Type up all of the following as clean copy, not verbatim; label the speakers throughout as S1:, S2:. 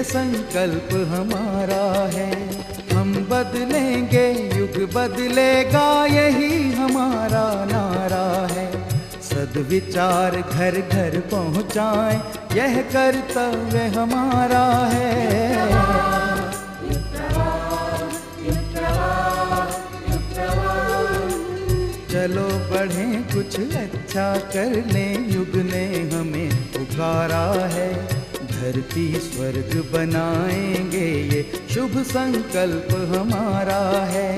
S1: संकल्प हमारा है। हम बदलेंगे, युग बदलेगा, यही हमारा नारा है। सद्विचार घर घर पहुँचाएं, यह कर्तव्य हमारा है। चलो बढ़ें, कुछ अच्छा करने, युग ने हमें पुकारा है। धरती स्वर्ग बनाएंगे, ये शुभ संकल्प हमारा है।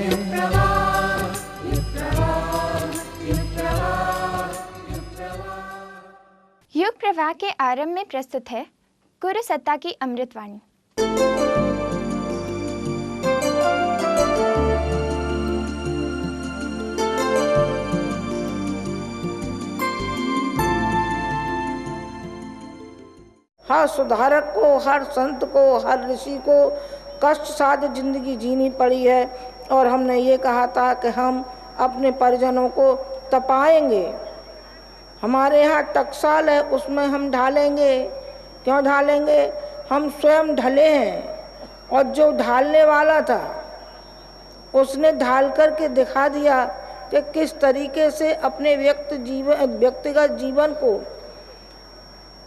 S2: युग प्रवाह के आरंभ में प्रस्तुत है गुरु सत्ता की अमृतवाणी।
S3: हर सुधारक को, हर संत को, हर ऋषि को कष्ट साध्य जिंदगी जीनी पड़ी है। और हमने ये कहा था कि हम अपने परिजनों को तपाएंगे। हमारे यहाँ टकसाल है, उसमें हम ढालेंगे। क्यों ढालेंगे? हम स्वयं ढले हैं और जो ढालने वाला था उसने ढाल करके दिखा दिया कि किस तरीके से अपने व्यक्तिगत जीवन को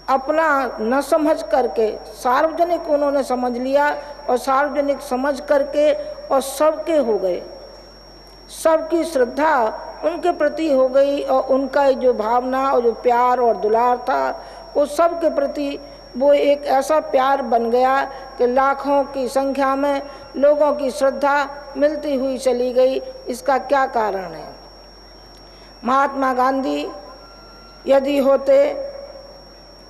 S3: अपना न समझ करके सार्वजनिक उन्होंने समझ लिया, और सार्वजनिक समझ करके और सबके हो गए। सबकी श्रद्धा उनके प्रति हो गई, और उनका जो भावना और जो प्यार और दुलार था वो सबके प्रति वो एक ऐसा प्यार बन गया कि लाखों की संख्या में लोगों की श्रद्धा मिलती हुई चली गई। इसका क्या कारण है? महात्मा गांधी यदि होते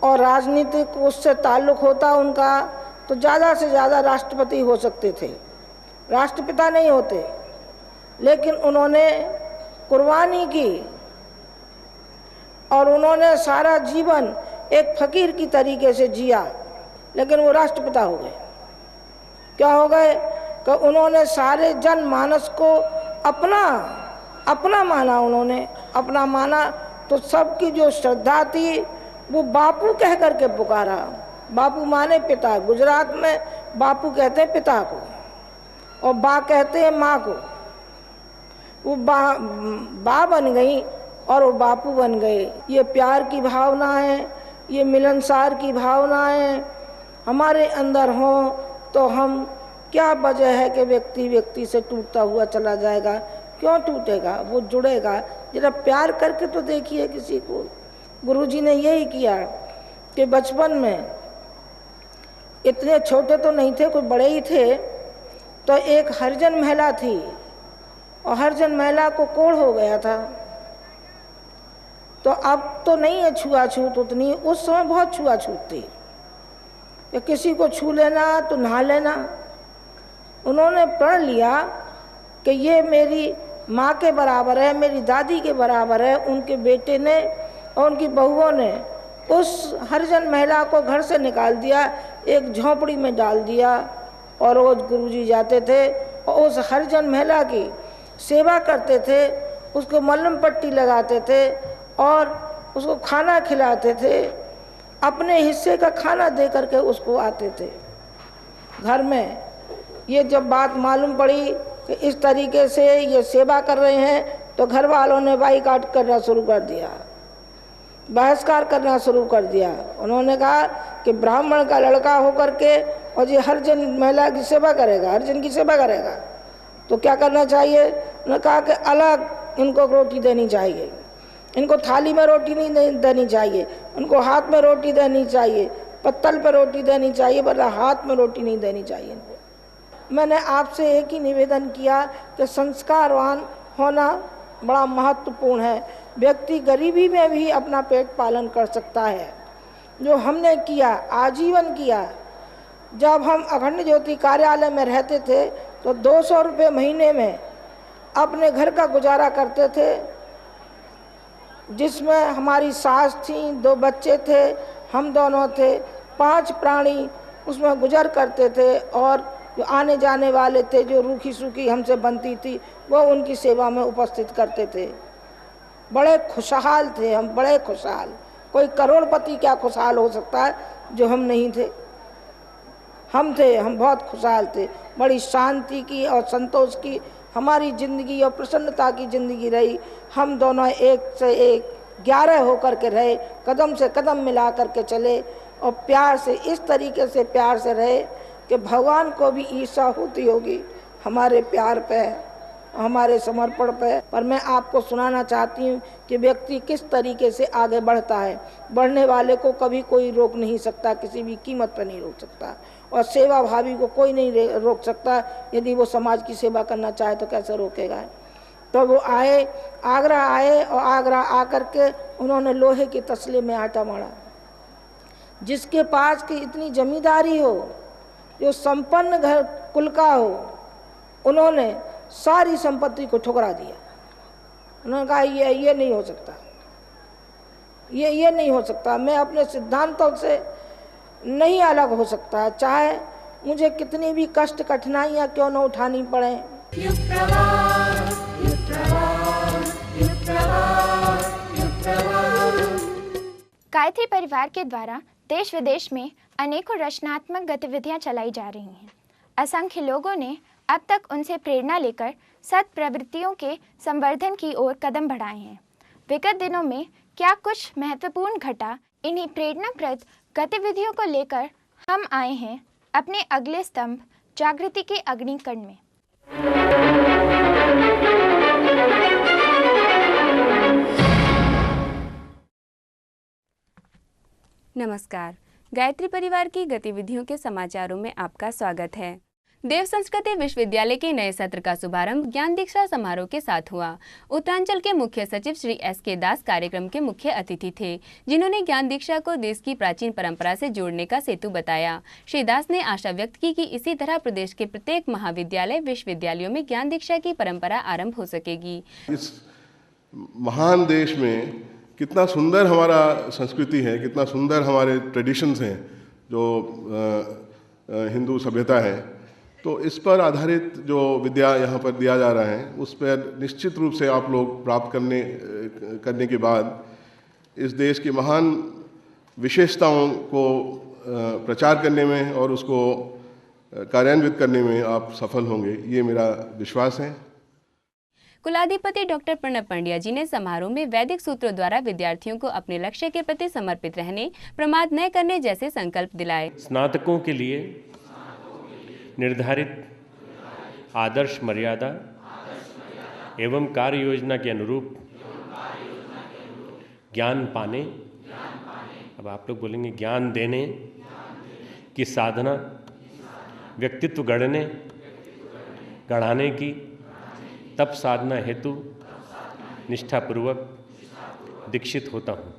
S3: और राजनीतिक उससे ताल्लुक़ होता उनका, तो ज़्यादा से ज़्यादा राष्ट्रपति हो सकते थे, राष्ट्रपिता नहीं होते। लेकिन उन्होंने कुर्बानी की और उन्होंने सारा जीवन एक फकीर की तरीके से जिया, लेकिन वो राष्ट्रपिता हो गए। क्या हो गए? कि उन्होंने सारे जनमानस को अपना माना। उन्होंने अपना माना तो सबकी जो श्रद्धा थी वो बापू कह करके पुकारा। बापू माने पिता। गुजरात में बापू कहते हैं पिता को, और बा कहते हैं माँ को। वो बा बन गई और वो बापू बन गए। ये प्यार की भावना है, ये मिलनसार की भावना है हमारे अंदर हो तो हम क्या वजह है कि व्यक्ति से टूटता हुआ चला जाएगा? क्यों टूटेगा? वो जुड़ेगा। जरा प्यार करके तो देखिए किसी को। गुरुजी ने यही किया कि बचपन में, इतने छोटे तो नहीं थे, कोई बड़े ही थे, तो एक हरिजन महिला थी और हरिजन महिला को कोढ़ हो गया था। तो अब तो नहीं है छुआछूत उतनी, उस समय बहुत छुआछूत थी कि किसी को छू लेना तो नहा लेना। उन्होंने प्रण लिया कि ये मेरी माँ के बराबर है, मेरी दादी के बराबर है। उनके बेटे ने और उनकी बहुओं ने उस हरिजन महिला को घर से निकाल दिया, एक झोंपड़ी में डाल दिया, और रोज गुरुजी जाते थे और उस हरिजन महिला की सेवा करते थे, उसको मलहम पट्टी लगाते थे और उसको खाना खिलाते थे। अपने हिस्से का खाना दे करके उसको आते थे घर में। ये जब बात मालूम पड़ी कि इस तरीके से ये सेवा कर रहे हैं, तो घर वालों ने बाइकाट करना शुरू कर दिया, बहिष्कार करना शुरू कर दिया। उन्होंने कहा कि ब्राह्मण का लड़का होकर के और ये हरिजन महिला की सेवा करेगा, हरिजन की सेवा करेगा, तो क्या करना चाहिए? उन्होंने कहा कि अलग इनको रोटी देनी चाहिए, इनको थाली में रोटी नहीं देनी चाहिए, उनको हाथ में रोटी देनी चाहिए, पत्तल पर रोटी देनी चाहिए, वरना हाथ में रोटी नहीं देनी चाहिए इनको। मैंने आपसे एक ही निवेदन किया कि संस्कारवान होना बड़ा महत्वपूर्ण है। व्यक्ति गरीबी में भी अपना पेट पालन कर सकता है, जो हमने किया, आजीवन किया। जब हम अखंड ज्योति कार्यालय में रहते थे तो 200 रुपये महीने में अपने घर का गुजारा करते थे, जिसमें हमारी सास थी, 2 बच्चे थे, हम दोनों थे, 5 प्राणी उसमें गुजर करते थे। और जो आने जाने वाले थे, जो रूखी सूखी हमसे बनती थी, वो उनकी सेवा में उपस्थित करते थे। बड़े खुशहाल थे हम, बड़े खुशहाल। कोई करोड़पति क्या खुशहाल हो सकता है जो हम नहीं थे। हम थे, हम बहुत खुशहाल थे, बड़ी शांति की और संतोष की हमारी ज़िंदगी और प्रसन्नता की ज़िंदगी रही। हम दोनों एक से एक 11 होकर के रहे, कदम से कदम मिला करके चले और प्यार से, इस तरीके से प्यार से रहे कि भगवान को भी ईर्ष्या होती होगी हमारे प्यार पे, हमारे समर्पण पे। पर मैं आपको सुनाना चाहती हूँ कि व्यक्ति किस तरीके से आगे बढ़ता है। बढ़ने वाले को कभी कोई रोक नहीं सकता, किसी भी कीमत पर नहीं रोक सकता, और सेवा भावी को कोई नहीं रोक सकता। यदि वो समाज की सेवा करना चाहे तो कैसे रोकेगा। तो वो आए, आगरा आए, और आगरा आकर के उन्होंने लोहे की तसले में आटा मारा। जिसके पास की इतनी जमींदारी हो, जो संपन्न घर कुल का हो, उन्होंने सारी संपत्ति को ठुकरा दिया। उन्होंने कहा ये नहीं हो सकता, ये नहीं हो सकता, मैं अपने सिद्धांतों से नहीं अलग हो सकता, चाहे मुझे कितनी भी कष्ट कठिनाइयाँ क्यों न उठानी पड़े।
S2: गायत्री परिवार के द्वारा देश विदेश में अनेकों रचनात्मक गतिविधियां चलाई जा रही हैं। असंख्य लोगों ने अब तक उनसे प्रेरणा लेकर सत् प्रवृत्तियों के संवर्धन की ओर कदम बढ़ाए हैं। विगत दिनों में क्या कुछ महत्वपूर्ण घटा, इन्हीं प्रेरणाप्रद गतिविधियों को लेकर हम आए हैं अपने अगले स्तंभ जागृति के अग्निकण में।
S4: नमस्कार, गायत्री परिवार की गतिविधियों के समाचारों में आपका स्वागत है। देव संस्कृति विश्वविद्यालय के नए सत्र का शुभारंभ ज्ञान दीक्षा समारोह के साथ हुआ। उत्तरांचल के मुख्य सचिव श्री एस.के. दास कार्यक्रम के मुख्य अतिथि थे, जिन्होंने ज्ञान दीक्षा को देश की प्राचीन परंपरा से जोड़ने का सेतु बताया। श्री दास ने आशा व्यक्त की कि इसी तरह प्रदेश के प्रत्येक महाविद्यालय विश्वविद्यालयों में ज्ञान दीक्षा की परंपरा आरंभ हो सकेगी।
S5: इस महान देश में कितना सुंदर हमारा संस्कृति है, कितना सुंदर हमारे ट्रेडिशंस हैं, जो हिंदू सभ्यता है, तो इस पर आधारित जो विद्या यहाँ पर दिया जा रहा है, उस पर निश्चित रूप से आप लोग प्राप्त करने के बाद इस देश की महान विशेषताओं को प्रचार करने में और उसको कार्यान्वित करने में आप सफल होंगे, ये मेरा विश्वास है।
S4: कुलाधिपति डॉक्टर प्रणब पंड्या जी ने समारोह में वैदिक सूत्रों द्वारा विद्यार्थियों को अपने लक्ष्य के प्रति समर्पित रहने, प्रमाद न करने जैसे संकल्प दिलाए।
S6: स्नातकों के लिए निर्धारित आदर्श मर्यादा एवं कार्य योजना के अनुरूप ज्ञान पाने, अब आप लोग बोलेंगे ज्ञान देने की साधना, व्यक्तित्व गढ़ाने की तप साधना हेतु निष्ठापूर्वक दीक्षित होता हूँ।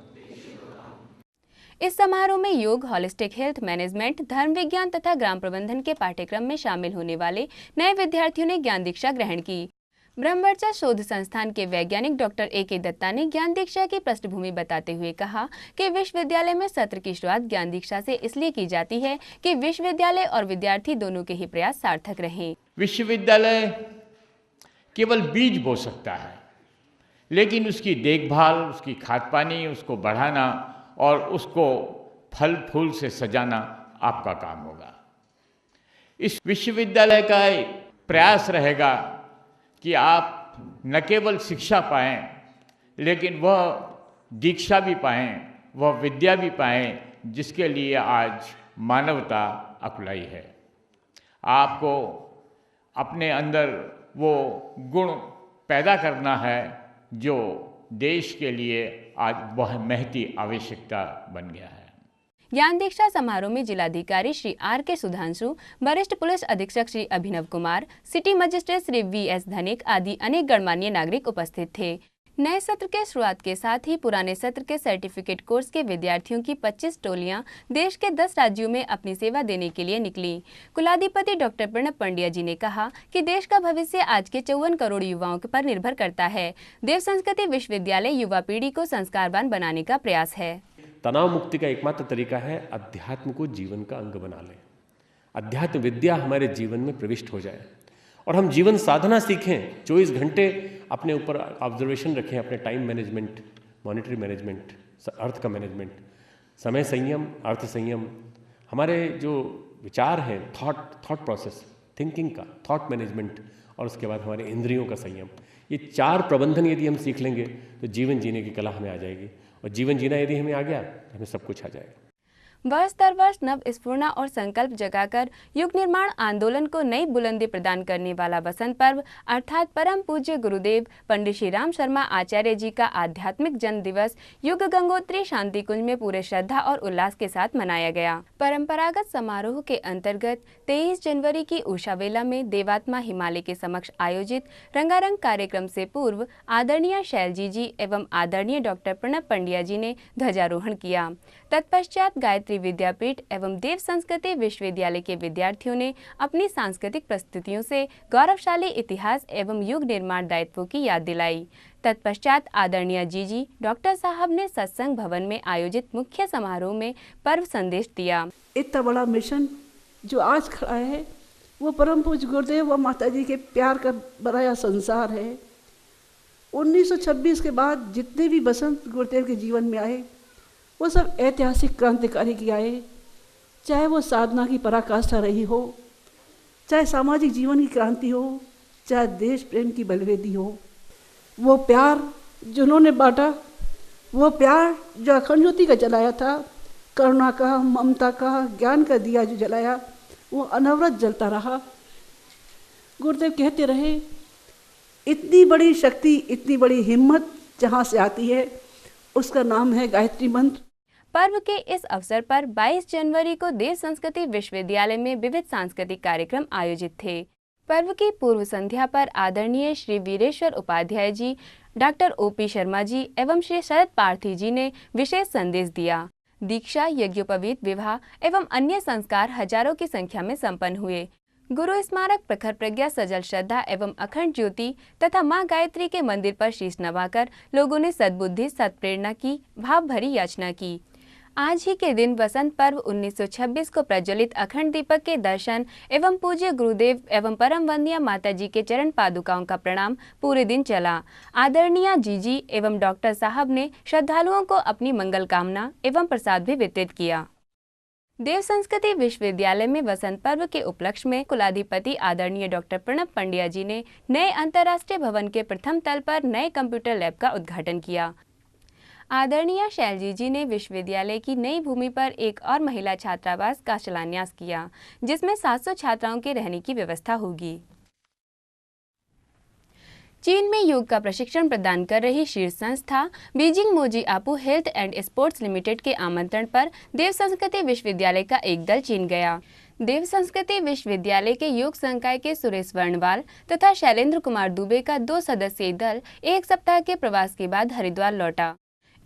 S4: इस समारोह में योग, हॉलिस्टिक हेल्थ मैनेजमेंट, धर्म विज्ञान तथा ग्राम प्रबंधन के पाठ्यक्रम में शामिल होने वाले नए विद्यार्थियों ने ज्ञान दीक्षा ग्रहण की। ब्रह्मवर्चा शोध संस्थान के वैज्ञानिक डॉक्टर ए.के. दत्ता ने ज्ञान दीक्षा की पृष्ठभूमि बताते हुए कहा कि विश्वविद्यालय में सत्र की शुरुआत ज्ञान दीक्षा से इसलिए की जाती है कि विश्वविद्यालय और विद्यार्थी दोनों के ही प्रयास सार्थक रहें।
S7: विश्वविद्यालय केवल बीज बो सकता है, लेकिन उसकी देखभाल, उसकी खाद पानी, उसको बढ़ाना और उसको फल फूल से सजाना आपका काम होगा। इस विश्वविद्यालय का प्रयास रहेगा कि आप न केवल शिक्षा पाएं, लेकिन वह दीक्षा भी पाएं, वह विद्या भी पाएं जिसके लिए आज मानवता अकुलाई है। आपको अपने अंदर वो गुण पैदा करना है जो देश के लिए आज वह महती आवश्यकता बन गया है।
S4: ज्ञान दीक्षा समारोह में जिलाधिकारी श्री आर.के. सुधांशु, वरिष्ठ पुलिस अधीक्षक Shri Abhinav Kumar, city magistrate Shri V S. Dhanik आदि अनेक गणमान्य नागरिक उपस्थित थे। नए सत्र के शुरुआत के साथ ही पुराने सत्र के सर्टिफिकेट कोर्स के विद्यार्थियों की 25 टोलियां देश के 10 राज्यों में अपनी सेवा देने के लिए निकली। कुलाधिपति डॉक्टर प्रणब पंड्या जी ने कहा कि देश का भविष्य आज के 54 करोड़ युवाओं पर निर्भर करता है। देव संस्कृति विश्वविद्यालय युवा पीढ़ी को संस्कारवान बनाने का प्रयास है।
S6: तनाव मुक्ति का एकमात्र तरीका है अध्यात्म को जीवन का अंग बना लें, अध्यात्म विद्या हमारे जीवन में प्रविष्ट हो जाए और हम जीवन साधना सीखें। 24 घंटे अपने ऊपर ऑब्जर्वेशन रखें, अपने टाइम मैनेजमेंट, मॉनिटरी मैनेजमेंट, अर्थ का मैनेजमेंट, समय संयम, अर्थ संयम। हमारे जो विचार हैं, थॉट प्रोसेस, थिंकिंग का, थॉट मैनेजमेंट, और उसके बाद हमारे इंद्रियों का संयम, ये 4 प्रबंधन यदि हम सीख लेंगे तो जीवन जीने की कला हमें आ जाएगी। और जीवन जीना यदि हमें आ गया तो हमें सब कुछ आ जाएगा।
S4: वर्ष दर वर्ष नव स्फूर्णा और संकल्प जगाकर युग निर्माण आंदोलन को नई बुलंदी प्रदान करने वाला बसंत पर्व अर्थात परम पूज्य गुरुदेव पंडित श्री राम शर्मा आचार्य जी का आध्यात्मिक जन्म दिवस युग गंगोत्री शांति कुंज में पूरे श्रद्धा और उल्लास के साथ मनाया गया। परंपरागत समारोह के अंतर्गत 23 जनवरी की उषा वेला में देवात्मा हिमालय के समक्ष आयोजित रंगारंग कार्यक्रम से पूर्व आदरणीय शैलजी जी एवं आदरणीय डॉक्टर प्रणब पंड्या जी ने ध्वजारोहण किया। तत्पश्चात गायत्री विद्यापीठ एवं देव संस्कृति विश्वविद्यालय के विद्यार्थियों ने अपनी सांस्कृतिक प्रस्तुतियों से गौरवशाली इतिहास एवं युग निर्माण दायित्वों की याद दिलाई। तत्पश्चात आदरणीय जी डॉक्टर साहब ने सत्संग भवन में आयोजित मुख्य समारोह में पर्व संदेश दिया।
S8: इतना बड़ा मिशन जो आज खड़ा है वो परम पूज्य गुरुदेव व माता जी के प्यार का बनाया संसार है। 1926 के बाद जितने भी बसंत गुरुदेव के जीवन में आए वो सब ऐतिहासिक क्रांतिकारी की आए, चाहे वो साधना की पराकाष्ठा रही हो, चाहे सामाजिक जीवन की क्रांति हो, चाहे देश प्रेम की बलवेदी हो। वो प्यार जो उन्होंने बांटा, वो प्यार जो अखंड ज्योति का जलाया था, करुणा का, ममता का, ज्ञान का दिया जो जलाया, वो अनवरत जलता रहा। गुरुदेव कहते रहे, इतनी बड़ी शक्ति, इतनी बड़ी हिम्मत जहाँ से आती है उसका नाम है गायत्री मंत्र।
S4: पर्व के इस अवसर पर 22 जनवरी को देव संस्कृति विश्वविद्यालय में विविध सांस्कृतिक कार्यक्रम आयोजित थे। पर्व की पूर्व संध्या पर आदरणीय श्री वीरेश्वर उपाध्याय जी, डॉक्टर ओपी शर्मा जी एवं श्री शरद पार्थी जी ने विशेष संदेश दिया। दीक्षा, यज्ञोपवीत, विवाह एवं अन्य संस्कार हजारों की संख्या में संपन्न हुए। गुरु स्मारक प्रखर प्रज्ञा, सजल श्रद्धा एवं अखंड ज्योति तथा मां गायत्री के मंदिर पर शीश नवाकर लोगों ने सद्बुद्धि, सत्प्रेरणा की भाव भरी याचना की। आज ही के दिन बसंत पर्व 1926 को प्रज्वलित अखंड दीपक के दर्शन एवं पूज्य गुरुदेव एवं परम वंदनीय माता जी के चरण पादुकाओं का प्रणाम पूरे दिन चला। आदरणीय जी एवं डॉक्टर साहब ने श्रद्धालुओं को अपनी मंगल कामना एवं प्रसाद भी वितरित किया। देव संस्कृति विश्वविद्यालय में वसंत पर्व के उपलक्ष्य में कुलाधिपति आदरणीय डॉक्टर प्रणब पंड्या जी ने नए अंतर्राष्ट्रीय भवन के प्रथम तल पर नए कंप्यूटर लैब का उद्घाटन किया। आदरणीय शैलजी जी ने विश्वविद्यालय की नई भूमि पर एक और महिला छात्रावास का शिलान्यास किया, जिसमें 700 छात्राओं के रहने की व्यवस्था होगी। चीन में योग का प्रशिक्षण प्रदान कर रही शीर्ष संस्था बीजिंग मोजी आपू हेल्थ एंड स्पोर्ट्स लिमिटेड के आमंत्रण पर देव संस्कृति विश्वविद्यालय का एक दल चीन गया। देव संस्कृति विश्वविद्यालय के योग संकाय के सुरेश वर्णवाल तथा शैलेंद्र कुमार दुबे का 2 सदस्यीय दल एक सप्ताह के प्रवास के बाद हरिद्वार लौटा।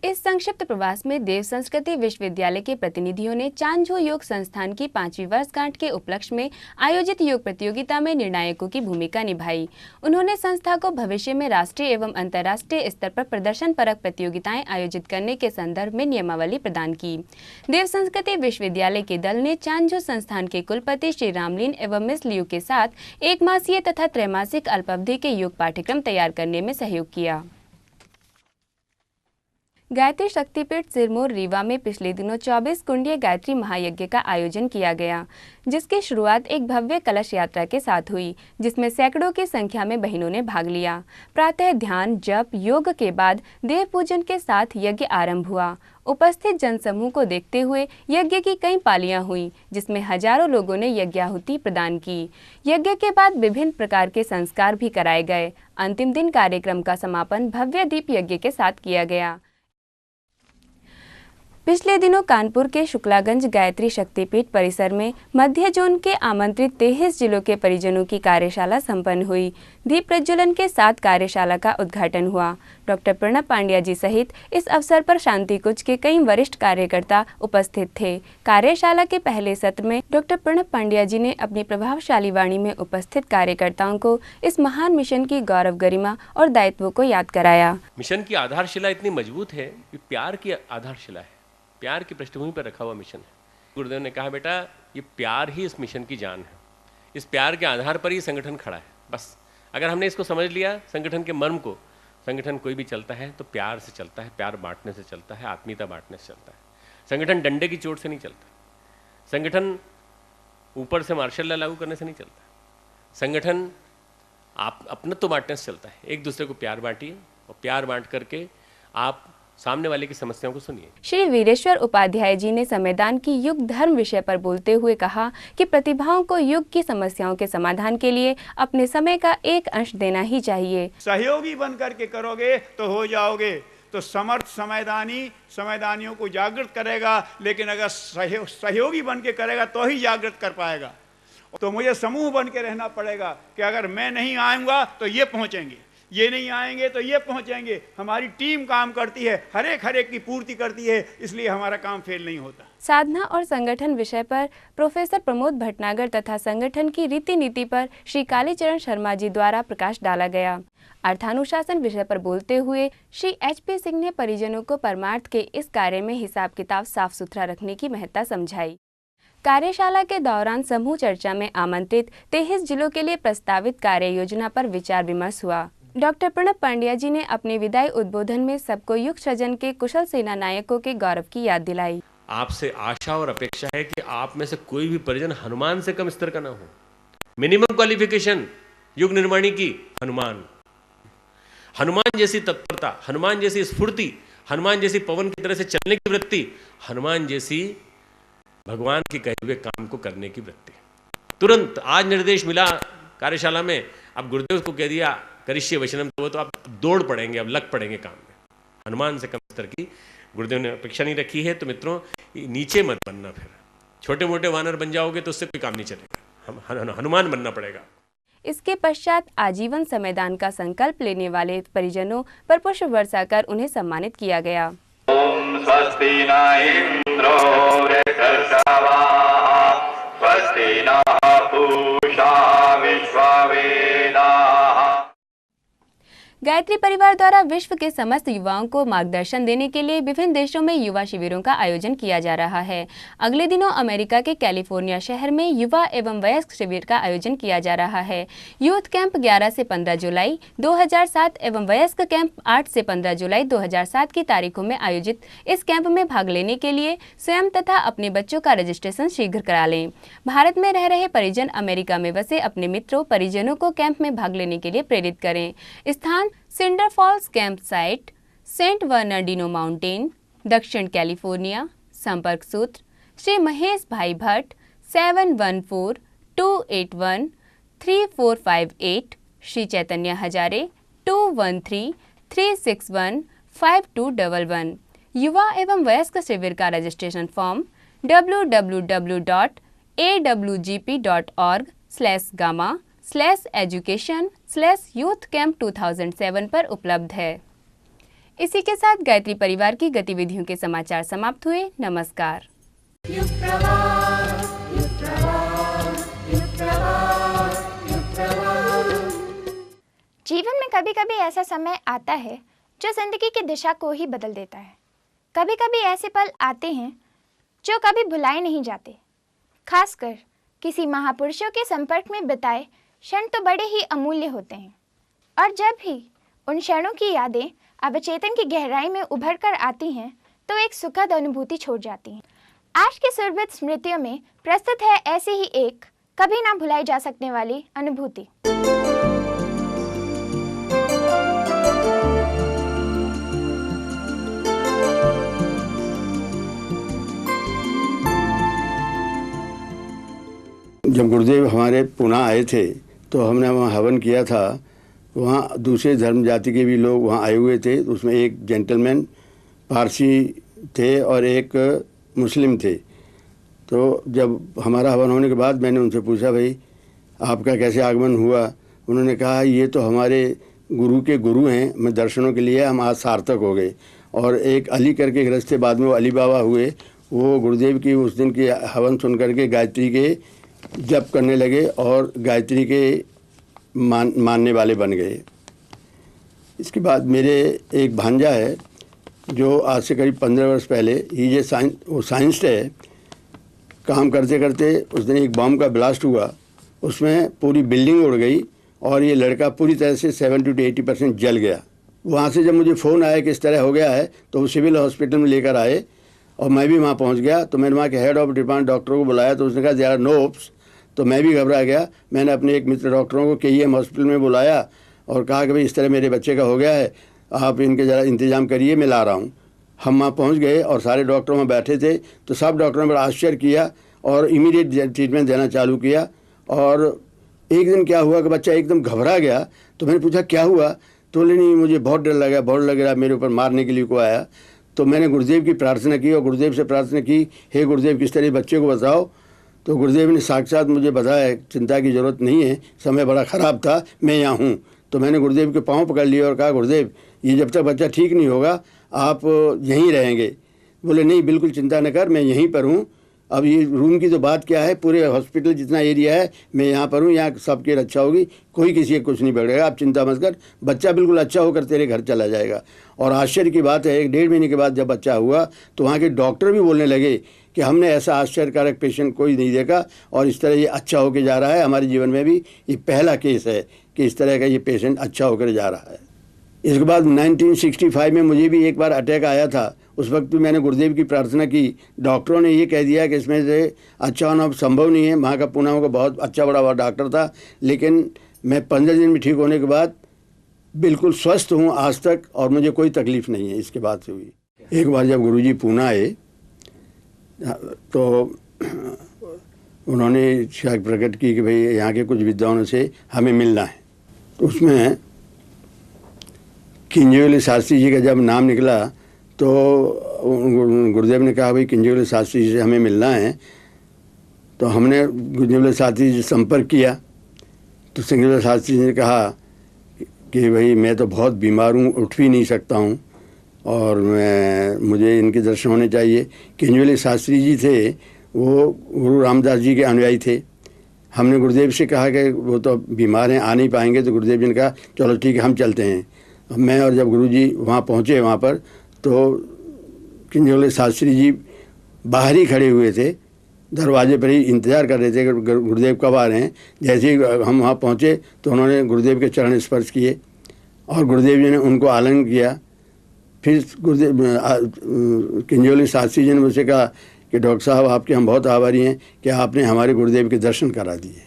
S4: इस संक्षिप्त प्रवास में देव संस्कृति विश्वविद्यालय के प्रतिनिधियों ने चांझो योग संस्थान की 5वीं वर्षगांठ के उपलक्ष्य में आयोजित योग प्रतियोगिता में निर्णायकों की भूमिका निभाई। उन्होंने संस्था को भविष्य में राष्ट्रीय एवं अंतर्राष्ट्रीय स्तर पर प्रदर्शन परक प्रतियोगिताएं आयोजित करने के संदर्भ में नियमावली प्रदान की। देव संस्कृति विश्वविद्यालय के दल ने चांझो संस्थान के कुलपति श्री रामलीन एवं मिस लियू के साथ 1 मासीय तथा त्रैमासिक अल्पावधि के योग पाठ्यक्रम तैयार करने में सहयोग किया। गायत्री शक्तिपीठ सिरमौर रीवा में पिछले दिनों 24 कुंडीय गायत्री महायज्ञ का आयोजन किया गया, जिसकी शुरुआत एक भव्य कलश यात्रा के साथ हुई, जिसमें सैकड़ों की संख्या में बहनों ने भाग लिया। प्रातः ध्यान, जप, योग के बाद देव पूजन के साथ यज्ञ आरंभ हुआ। उपस्थित जनसमूह को देखते हुए यज्ञ की कई पालियां हुई, जिसमें हजारों लोगों ने यज्ञाहुति प्रदान की। यज्ञ के बाद विभिन्न प्रकार के संस्कार भी कराए गए। अंतिम दिन कार्यक्रम का समापन भव्य दीप यज्ञ के साथ किया गया। पिछले दिनों कानपुर के शुक्लागंज गायत्री शक्तिपीठ परिसर में मध्य जोन के आमंत्रित 23 जिलों के परिजनों की कार्यशाला संपन्न हुई। दीप प्रज्वलन के साथ कार्यशाला का उद्घाटन हुआ। डॉक्टर प्रणब पंड्या जी सहित इस अवसर पर शांति कुंज के कई वरिष्ठ कार्यकर्ता उपस्थित थे। कार्यशाला के पहले सत्र में डॉक्टर प्रणब पंड्या जी ने अपनी प्रभावशाली वाणी में उपस्थित कार्यकर्ताओं को इस महान मिशन की गौरव, गरिमा और दायित्वों को याद कराया।
S6: मिशन की आधारशिला इतनी मजबूत है कि प्यार की आधारशिला है, प्यार की पृष्ठभूमि पर रखा हुआ मिशन है। गुरुदेव ने कहा, बेटा ये प्यार ही इस मिशन की जान है, इस प्यार के आधार पर ही संगठन खड़ा है। बस अगर हमने इसको समझ लिया, संगठन के मर्म को, संगठन कोई भी चलता है तो प्यार से चलता है, प्यार बांटने से चलता है, आत्मीयता बांटने से चलता है। संगठन डंडे की चोट से नहीं चलता। संगठन ऊपर से मार्शल लॉ लागू करने से नहीं चलता। संगठन आप अपनत्व बांटने से चलता है। एक दूसरे को प्यार बांटिए और प्यार बांट करके आप सामने वाले की समस्याओं को सुनिए।
S4: श्री वीरेश्वर उपाध्याय जी ने संविधान की युग धर्म विषय पर बोलते हुए कहा कि प्रतिभाओं को युग की समस्याओं के समाधान के लिए अपने समय का एक अंश देना ही चाहिए।
S9: सहयोगी बन करके करोगे तो हो जाओगे। तो समर्थ समयदानियों को जागृत करेगा, लेकिन अगर सहयोगी बन के करेगा तो ही जागृत कर पाएगा। तो मुझे समूह बन के रहना पड़ेगा कि अगर मैं नहीं आऊँगा तो ये पहुँचेंगे, ये नहीं आएंगे तो ये पहुंचेंगे। हमारी टीम काम करती है, हर एक की पूर्ति करती है, इसलिए हमारा काम फेल नहीं होता।
S4: साधना और संगठन विषय पर प्रोफेसर प्रमोद भटनागर तथा संगठन की रीति नीति पर श्री कालीचरण शर्मा जी द्वारा प्रकाश डाला गया। अर्थानुशासन विषय पर बोलते हुए श्री HP सिंह ने परिजनों को परमार्थ के इस कार्य में हिसाब किताब साफ सुथरा रखने की महत्ता समझाई। कार्यशाला के दौरान समूह चर्चा में आमंत्रित 23 जिलों के लिए प्रस्तावित कार्य योजना पर विचार विमर्श हुआ। डॉक्टर प्रणब पांड्या जी ने अपने विदाई उद्बोधन में सबको युग सृजन के कुशल सेना नायकों के गौरव की याद दिलाई।
S6: आपसे आशा और अपेक्षा है कि आप में से कोई भी परिजन हनुमान से कम स्तर का ना हो। मिनिमम क्वालिफिकेशन युग निर्माणी की हनुमान जैसी तत्परता, हनुमान जैसी स्फूर्ति, हनुमान जैसी पवन की तरह से चलने की वृत्ति, हनुमान जैसी भगवान के कहे हुए काम को करने की वृत्ति। तुरंत आज निर्देश मिला कार्यशाला में, अब गुरुदेव को कह दिया करिष्य वचनम, तो आप दौड़ पड़ेंगे, अब लग पड़ेंगे काम में। हनुमान से कम स्तर की गुरुदेव ने अपेक्षा नहीं रखी है। तो मित्रों, नीचे मत बनना, फिर छोटे मोटे वानर बन जाओगे तो उससे कोई काम नहीं चलेगा, हनुमान बनना पड़ेगा।
S4: इसके पश्चात आजीवन समयदान का संकल्प लेने वाले परिजनों पर पुष्प वर्षा कर उन्हें सम्मानित किया गया।
S10: ओम स्वस्ति न इंद्रो वृषभाः स्वस्ति नः पूषा विश्ववेदाः।
S4: गायत्री परिवार द्वारा विश्व के समस्त युवाओं को मार्गदर्शन देने के लिए विभिन्न देशों में युवा शिविरों का आयोजन किया जा रहा है। अगले दिनों अमेरिका के कैलिफोर्निया शहर में युवा एवं वयस्क शिविर का आयोजन किया जा रहा है। यूथ कैंप 11 से 15 जुलाई 2007 एवं वयस्क कैंप 8 से 15 जुलाई 2007 की तारीखों में आयोजित इस कैंप में भाग लेने के लिए स्वयं तथा अपने बच्चों का रजिस्ट्रेशन शीघ्र करा लें। भारत में रह रहे परिजन अमेरिका में बसे अपने मित्रों परिजनों को कैंप में भाग लेने के लिए प्रेरित करें। स्थान Cinder Falls camp site, Saint Bernardino mountain, दक्षिण कैलिफोर्निया। संपर्क सूत्र श्री महेश भाई भट्ट 7142813458, श्री चैतन्य हजारे 2133615211। युवा एवं वयस्क शिविर का रजिस्ट्रेशन फॉर्म www.awgp.org/gamma/education/youthcamp2007 पर उपलब्ध है। इसी के साथ गायत्री परिवार की गतिविधियों के समाचार समाप्त हुए। नमस्कार।
S2: जीवन में कभी कभी ऐसा समय आता है जो जिंदगी की दिशा को ही बदल देता है। कभी कभी ऐसे पल आते हैं जो कभी भुलाए नहीं जाते। खासकर किसी महापुरुषों के संपर्क में बिताए क्षण तो बड़े ही अमूल्य होते हैं, और जब भी उन क्षणों की यादें अवचेतन की गहराई में उभर कर आती हैं तो एक सुखद अनुभूति छोड़ जाती हैं। आज के सुरभित स्मृतियों में प्रस्तुत है ऐसी ही एक कभी ना भुलाई जा सकने वाली अनुभूति।
S11: जब गुरुदेव हमारे पुणे आए थे तो हमने वहाँ हवन किया था। वहाँ दूसरे धर्म जाति के भी लोग वहाँ आए हुए थे। उसमें एक जेंटलमैन पारसी थे और एक मुस्लिम थे। तो जब हमारा हवन होने के बाद मैंने उनसे पूछा, भाई आपका कैसे आगमन हुआ? उन्होंने कहा, ये तो हमारे गुरु के गुरु हैं, मैं दर्शनों के लिए हम आज सार्थक हो गए। और एक अली करके गृहस्थ थे, बाद में वो अली बाबा हुए। वो गुरुदेव की उस दिन की हवन सुन करके गायत्री के जप करने लगे और गायत्री के मानने वाले बन गए। इसके बाद मेरे एक भांजा है जो आज से करीब 15 वर्ष पहले ये साइंस है। काम करते करते उस दिन एक बम का ब्लास्ट हुआ, उसमें पूरी बिल्डिंग उड़ गई और ये लड़का पूरी तरह से 70 to 80% जल गया। वहाँ से जब मुझे फ़ोन आया कि इस तरह हो गया है तो वो सिविल हॉस्पिटल में लेकर आए और मैं भी वहाँ पहुँच गया। तो मैंने वहाँ के हेड ऑफ डिपार्टमेंट डॉक्टर को बुलाया तो उसने कहा, देयर आर नो होप्स, तो मैं भी घबरा गया। मैंने अपने एक मित्र डॉक्टरों को KEM हॉस्पिटल में बुलाया और कहा कि भाई इस तरह मेरे बच्चे का हो गया है, आप इनके ज़रा इंतज़ाम करिए, मैं ला रहा हूँ। हम वहाँ पहुँच गए और सारे डॉक्टर वहाँ बैठे थे, तो सब डॉक्टरों ने बड़ा आश्चर्य किया और इमीडिएट ट्रीटमेंट देना चालू किया। और एक दिन क्या हुआ कि बच्चा एकदम घबरा गया, तो मैंने पूछा क्या हुआ, तो बोले नहीं मुझे बहुत डर लगा, बहुत लग रहा, मेरे ऊपर मारने के लिए कोई आया। तो मैंने गुरुदेव की प्रार्थना की और गुरुदेव से प्रार्थना की, हे गुरुदेव किस तरह बच्चे को बचाओ। तो गुरुदेव ने साक्षात मुझे बताया चिंता की ज़रूरत नहीं है, समय बड़ा ख़राब था, मैं यहाँ हूँ। तो मैंने गुरुदेव के पाँव पकड़ लिए और कहा गुरुदेव ये जब तक बच्चा ठीक नहीं होगा आप यहीं रहेंगे। बोले नहीं बिल्कुल चिंता न कर, मैं यहीं पर हूँ। अब ये रूम की तो बात क्या है, पूरे हॉस्पिटल जितना एरिया है मैं यहाँ पर हूँ, यहाँ सबकी रक्षा होगी, कोई किसी का कुछ नहीं बिगड़ेगा, आप चिंता मत कर, बच्चा बिल्कुल अच्छा होकर तेरे घर चला जाएगा। और आश्चर्य की बात है 1-1.5 महीने के बाद जब बच्चा हुआ तो वहाँ के डॉक्टर भी बोलने लगे कि हमने ऐसा आश्चर्यकारक पेशेंट कोई नहीं देखा और इस तरह ये अच्छा होकर जा रहा है। हमारे जीवन में भी ये पहला केस है कि इस तरह का ये पेशेंट अच्छा होकर जा रहा है। इसके बाद 1965 में मुझे भी एक बार अटैक आया था। उस वक्त भी मैंने गुरुदेव की प्रार्थना की। डॉक्टरों ने ये कह दिया कि इसमें से अच्छा होना संभव नहीं है। वहाँ का पूना का बहुत अच्छा बड़ा डॉक्टर था, लेकिन मैं 15 दिन में ठीक होने के बाद बिल्कुल स्वस्थ हूँ आज तक और मुझे कोई तकलीफ़ नहीं है इसके बाद से हुई। एक बार जब गुरुजी पूना आए तो उन्होंने इच्छा प्रकट की कि भाई यहाँ के कुछ विद्वानों से हमें मिलना है। तो उसमें किंजौली शास्त्री जी का जब नाम निकला तो गुरुदेव ने कहा भाई किंजौली शास्त्री जी से हमें मिलना है। तो हमने किंजौली शास्त्री जी से संपर्क किया तो किंजौली शास्त्री जी ने कहा कि भाई मैं तो बहुत बीमार हूँ, उठ भी नहीं सकता हूँ और मुझे इनके दर्शन होने चाहिए। किंजौली शास्त्री जी थे वो गुरु रामदास जी के अनुयायी थे। हमने गुरुदेव से कहा कि वो तो बीमार हैं, आ नहीं पाएंगे। तो गुरुदेव जी ने कहा चलो ठीक है हम चलते हैं। मैं और जब गुरुजी वहाँ पहुँचे वहाँ पर तो किंजौली शास्त्री जी बाहर ही खड़े हुए थे, दरवाजे पर ही इंतज़ार कर रहे थे कि गुरुदेव कब आ रहे हैं। जैसे ही हम वहाँ पहुँचे तो उन्होंने गुरुदेव के चरण स्पर्श किए और गुरुदेव जी ने उनको आलिंगन किया। फिर गुरुदेव किंजौली शास्त्री जी ने मुझसे कहा कि डॉक्टर साहब आपके हम बहुत आभारी हैं कि आपने हमारे गुरुदेव के दर्शन करा दिए।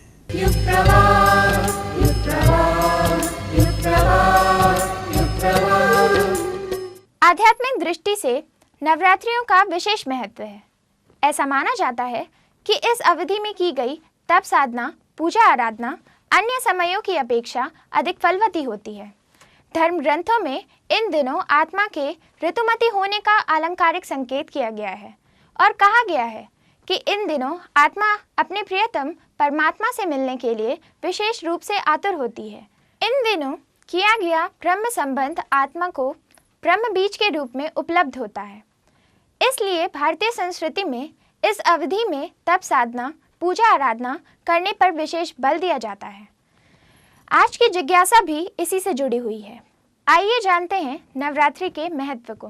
S2: आध्यात्मिक दृष्टि से नवरात्रियों का विशेष महत्व है। ऐसा माना जाता है कि इस अवधि में की गई तप साधना, पूजा आराधना अन्य समयों की अपेक्षा अधिक फलवती होती है। धर्म ग्रंथों में इन दिनों आत्मा के ऋतुमती होने का अलंकारिक संकेत किया गया है और कहा गया है कि इन दिनों आत्मा अपने प्रियतम परमात्मा से मिलने के लिए विशेष रूप से आतुर होती है। इन दिनों किया गया ब्रह्म संबंध आत्मा को ब्रह्म बीज के रूप में उपलब्ध होता है। इसलिए भारतीय संस्कृति में इस अवधि में तप साधना, पूजा आराधना करने पर विशेष बल दिया जाता है। आज की जिज्ञासा भी इसी से जुड़ी हुई है। आइए जानते हैं नवरात्रि के महत्व को।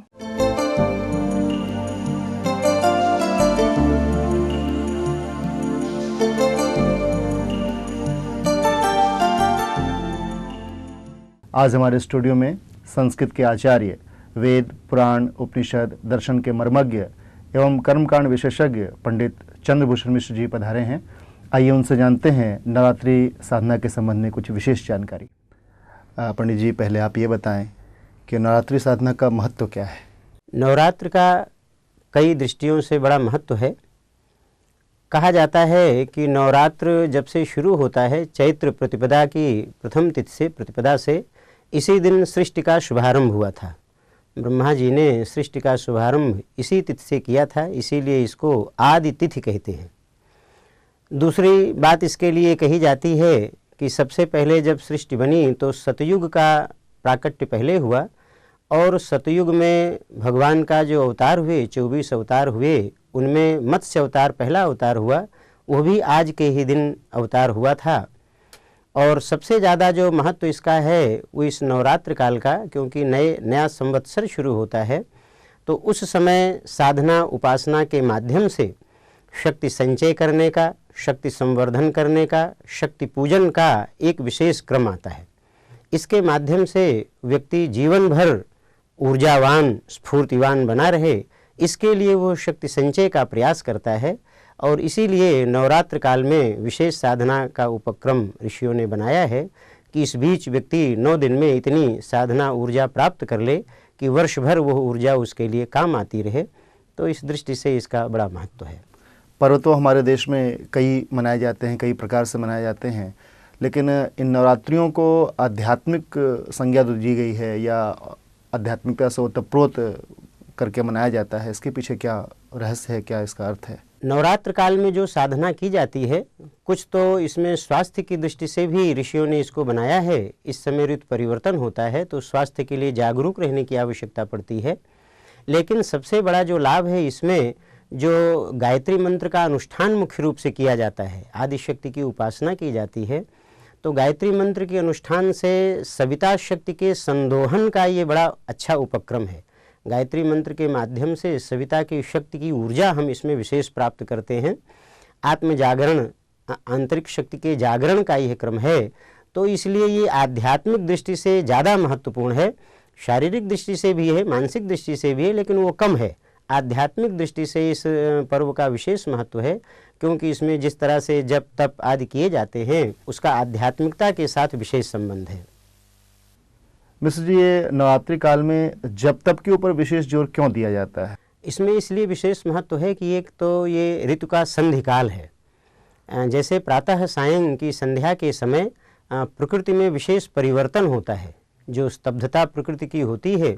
S12: आज हमारे स्टूडियो में संस्कृत के आचार्य, वेद, पुराण, उपनिषद, दर्शन के मर्मज्ञ एवं कर्मकांड विशेषज्ञ पंडित चंद्रभूषण मिश्र जी पधारे हैं। आइए उनसे जानते हैं नवरात्रि साधना के संबंध में कुछ विशेष जानकारी। पंडित जी, पहले आप ये बताएं कि नवरात्रि साधना का महत्व क्या है।
S13: नवरात्र का कई दृष्टियों से बड़ा महत्व है। कहा जाता है कि नवरात्र जब से शुरू होता है, चैत्र प्रतिपदा की प्रथम तिथि से, प्रतिपदा से, इसी दिन सृष्टि का शुभारंभ हुआ था। ब्रह्मा जी ने सृष्टि का शुभारंभ इसी तिथि से किया था, इसीलिए इसको आदि तिथि कहते हैं। दूसरी बात इसके लिए कही जाती है कि सबसे पहले जब सृष्टि बनी तो सतयुग का प्राकट्य पहले हुआ और सतयुग में भगवान का जो अवतार हुए, 24 अवतार हुए, उनमें मत्स्य अवतार पहला अवतार हुआ, वो भी आज के ही दिन अवतार हुआ था। और सबसे ज़्यादा जो महत्व इसका है वो इस नवरात्र काल का, क्योंकि नया संवत्सर शुरू होता है तो उस समय साधना उपासना के माध्यम से शक्ति संचय करने का, शक्ति संवर्धन करने का, शक्ति पूजन का एक विशेष क्रम आता है। इसके माध्यम से व्यक्ति जीवन भर ऊर्जावान, स्फूर्तिवान बना रहे, इसके लिए वो शक्ति संचय का प्रयास करता है और इसीलिए नवरात्र काल में विशेष साधना का उपक्रम ऋषियों ने बनाया है कि इस बीच व्यक्ति 9 दिन में इतनी साधना ऊर्जा प्राप्त कर ले कि वर्ष भर वह ऊर्जा उसके लिए काम आती रहे। तो इस दृष्टि से इसका बड़ा महत्व है।
S12: पर्व तो हमारे देश में कई मनाए जाते हैं, कई प्रकार से मनाए जाते हैं, लेकिन इन नवरात्रियों को आध्यात्मिक संज्ञा दी गई है या आध्यात्मिकता से ओतप्रोत करके मनाया जाता है, इसके पीछे क्या रहस्य है, क्या इसका अर्थ है?
S13: नवरात्र काल में जो साधना की जाती है, कुछ तो इसमें स्वास्थ्य की दृष्टि से भी ऋषियों ने इसको बनाया है। इस समय ऋतु परिवर्तन होता है तो स्वास्थ्य के लिए जागरूक रहने की आवश्यकता पड़ती है। लेकिन सबसे बड़ा जो लाभ है इसमें, जो गायत्री मंत्र का अनुष्ठान मुख्य रूप से किया जाता है, आदि शक्ति की उपासना की जाती है, तो गायत्री मंत्र के अनुष्ठान से सविता शक्ति के संदोहन का ये बड़ा अच्छा उपक्रम है। गायत्री मंत्र के माध्यम से सविता की शक्ति की ऊर्जा हम इसमें विशेष प्राप्त करते हैं। आत्म जागरण, आंतरिक शक्ति के जागरण का यह क्रम है, तो इसलिए ये आध्यात्मिक दृष्टि से ज़्यादा महत्वपूर्ण है। शारीरिक दृष्टि से भी है, मानसिक दृष्टि से भी है, लेकिन वो कम है। आध्यात्मिक दृष्टि से इस पर्व का विशेष महत्व है, क्योंकि इसमें जिस तरह से जप तप आदि किए जाते हैं उसका आध्यात्मिकता के साथ विशेष संबंध है।
S12: मिश्र जी, ये नवरात्रि काल में जप तप के ऊपर विशेष जोर क्यों दिया जाता है?
S13: इसमें इसलिए विशेष महत्व है कि एक तो ये ऋतु का संधि काल है। जैसे प्रातः सायं की संध्या के समय प्रकृति में विशेष परिवर्तन होता है। जो स्तब्धता प्रकृति की होती है,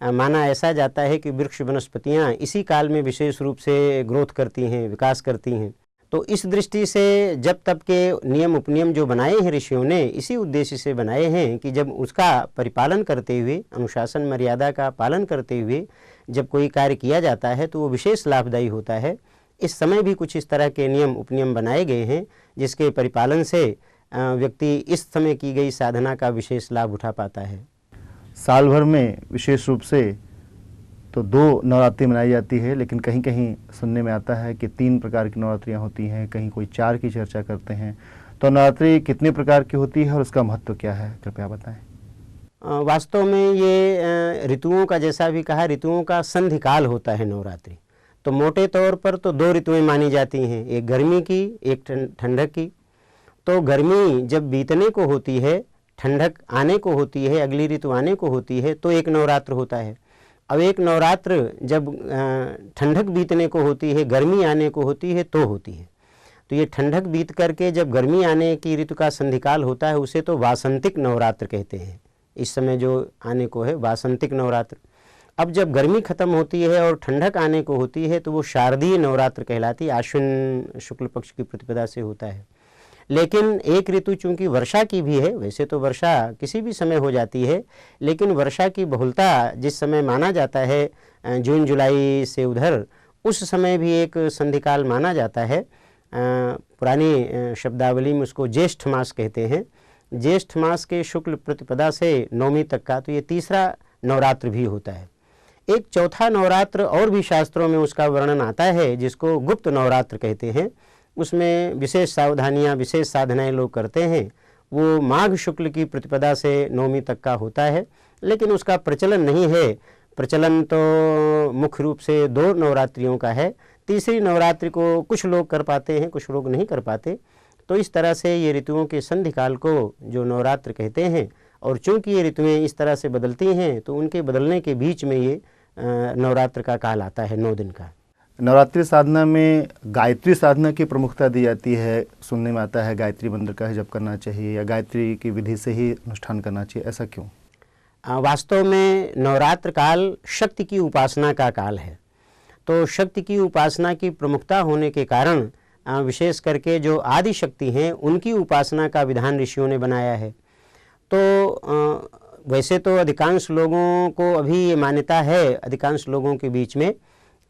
S13: माना ऐसा जाता है कि वृक्ष वनस्पतियाँ इसी काल में विशेष रूप से ग्रोथ करती हैं, विकास करती हैं। तो इस दृष्टि से जब तब के नियम उपनियम जो बनाए हैं ऋषियों ने, इसी उद्देश्य से बनाए हैं कि जब उसका परिपालन करते हुए, अनुशासन मर्यादा का पालन करते हुए जब कोई कार्य किया जाता है तो वो विशेष लाभदायी होता है। इस समय भी कुछ इस तरह के नियम उपनियम बनाए गए हैं जिसके परिपालन से व्यक्ति इस समय की गई साधना का विशेष लाभ उठा पाता है।
S12: साल भर में विशेष रूप से तो 2 नवरात्रि मनाई जाती है, लेकिन कहीं कहीं सुनने में आता है कि 3 प्रकार की नवरात्रियाँ होती हैं, कहीं कोई 4 की चर्चा करते हैं। तो नवरात्रि कितने प्रकार की होती है और उसका महत्व क्या है, कृपया बताएं।
S13: वास्तव में ये ऋतुओं का, जैसा भी कहा, ऋतुओं का संधि काल होता है नवरात्रि। तो मोटे तौर पर तो 2 ऋतुएं मानी जाती हैं, एक गर्मी की, एक ठंडक की। तो गर्मी जब बीतने को होती है, ठंडक आने को होती है, अगली ऋतु आने को होती है, तो एक नवरात्र होता है। अब एक नवरात्र जब ठंडक बीतने को होती है, गर्मी आने को होती है, तो होती है। तो ये ठंडक बीत करके जब गर्मी आने की ऋतु का संधिकाल होता है, उसे तो वासंतिक नवरात्र कहते हैं। इस समय जो आने को है वासंतिक नवरात्र। अब जब गर्मी खत्म होती है और ठंडक आने को होती है तो वो शारदीय नवरात्र कहलाती है, आश्विन शुक्ल पक्ष की प्रतिपदा से होता है। लेकिन एक ऋतु चूंकि वर्षा की भी है, वैसे तो वर्षा किसी भी समय हो जाती है, लेकिन वर्षा की बहुलता जिस समय माना जाता है जून जुलाई से उधर, उस समय भी एक संधिकाल माना जाता है। पुरानी शब्दावली में उसको ज्येष्ठ मास कहते हैं। ज्येष्ठ मास के शुक्ल प्रतिपदा से नवमी तक का तो ये तीसरा नवरात्र भी होता है। एक चौथा नवरात्र और भी शास्त्रों में उसका वर्णन आता है, जिसको गुप्त नवरात्र कहते हैं। उसमें विशेष सावधानियां, विशेष साधनाएं लोग करते हैं। वो माघ शुक्ल की प्रतिपदा से नवमी तक का होता है, लेकिन उसका प्रचलन नहीं है। प्रचलन तो मुख्य रूप से 2 नवरात्रियों का है। तीसरी नवरात्रि को कुछ लोग कर पाते हैं, कुछ लोग नहीं कर पाते। तो इस तरह से ये ऋतुओं के संधिकाल को जो नवरात्र कहते हैं, और चूंकि ये ऋतुएं इस तरह से बदलती हैं तो उनके बदलने के बीच में ये नवरात्र का काल आता है 9 दिन का।
S12: नवरात्रि साधना में गायत्री साधना की प्रमुखता दी जाती है। सुनने में आता है गायत्री मंत्र का जप करना चाहिए या गायत्री की विधि से ही अनुष्ठान करना चाहिए, ऐसा क्यों?
S13: वास्तव में नवरात्र काल शक्ति की उपासना का काल है। तो शक्ति की उपासना की प्रमुखता होने के कारण विशेष करके जो आदि शक्ति हैं उनकी उपासना का विधान ऋषियों ने बनाया है। तो वैसे तो अधिकांश लोगों को अभी ये मान्यता है, अधिकांश लोगों के बीच में,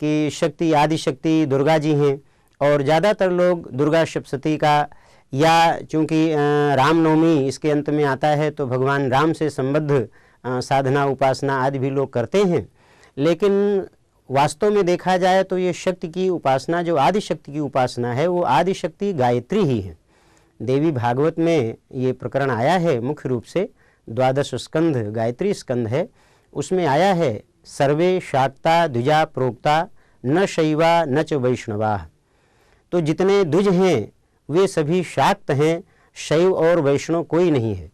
S13: कि शक्ति, आदि शक्ति दुर्गा जी हैं, और ज़्यादातर लोग दुर्गा सप्तशती का, या चूँकि रामनवमी इसके अंत में आता है तो भगवान राम से संबद्ध साधना उपासना आदि भी लोग करते हैं। लेकिन वास्तव में देखा जाए तो ये शक्ति की उपासना, जो आदि शक्ति की उपासना है, वो आदि शक्ति गायत्री ही है। देवी भागवत में ये प्रकरण आया है, मुख्य रूप से 12 स्कंध गायत्री स्कंध है, उसमें आया है, सर्वे शाक्ता द्विजा प्रोक्ता न शैवा न च वैष्णवा। तो जितने द्विज हैं वे सभी शाक्त हैं, शैव और वैष्णव कोई नहीं है।